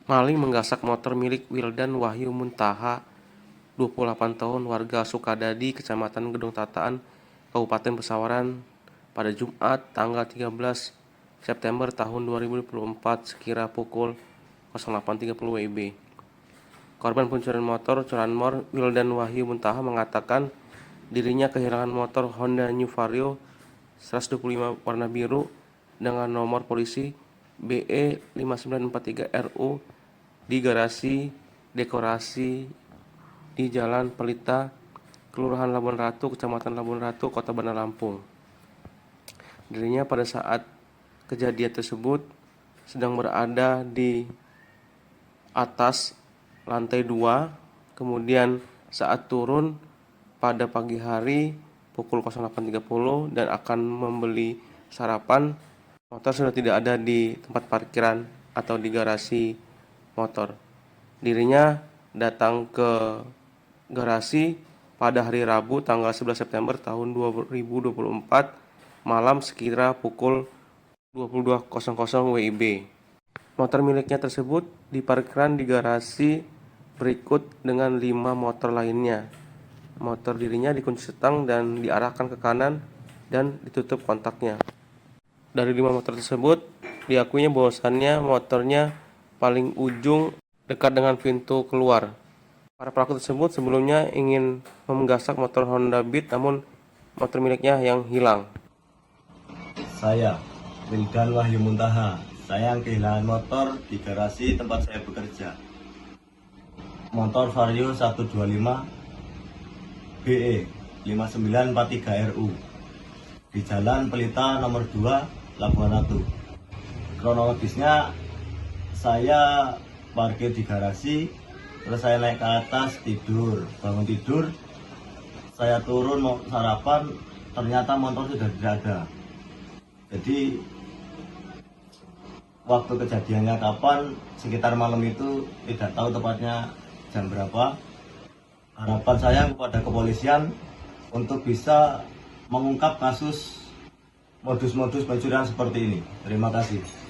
Maling menggasak motor milik Wildan Wahyu Muntaha, 28 tahun, warga Sukadadi, Kecamatan Gedung Tataan, Kabupaten Pesawaran, pada Jumat tanggal 13 September tahun 2024 sekira pukul 08.30 WIB. Korban pencurian motor curanmor Wildan Wahyu Muntaha mengatakan dirinya kehilangan motor Honda New Vario 125 warna biru dengan nomor polisi BE 5943RU di garasi dekorasi di Jalan Pelita, Kelurahan Labuan Ratu, Kecamatan Labuan Ratu, Kota Bandar Lampung. Dirinya pada saat kejadian tersebut sedang berada di atas lantai 2, kemudian saat turun pada pagi hari pukul 08.30 dan akan membeli sarapan, motor sudah tidak ada di tempat parkiran atau di garasi motor. Dirinya datang ke garasi pada hari Rabu tanggal 11 September tahun 2024 malam sekira pukul 22.00 WIB. Motor miliknya tersebut diparkirkan di garasi berikut dengan 5 motor lainnya. Motor dirinya dikunci setang dan diarahkan ke kanan dan ditutup kontaknya. Dari 5 motor tersebut, diakuinya bahwasannya motornya paling ujung dekat dengan pintu keluar. Para pelaku tersebut sebelumnya ingin menggasak motor Honda Beat, namun motor miliknya yang hilang. Saya, Wildan Wahyu Muntaha, saya yang kehilangan motor di garasi tempat saya bekerja. Motor Vario 125 BE 5943RU di Jalan Pelita nomor 2, Labuan Ratu. Kronologisnya, saya parkir di garasi, terus saya naik ke atas tidur. Bangun tidur, saya turun mau sarapan, ternyata motor sudah tidak ada. Jadi waktu kejadiannya kapan, sekitar malam itu tidak tahu tepatnya jam berapa. Harapan saya kepada kepolisian untuk bisa mengungkap kasus modus-modus pencurian seperti ini. Terima kasih.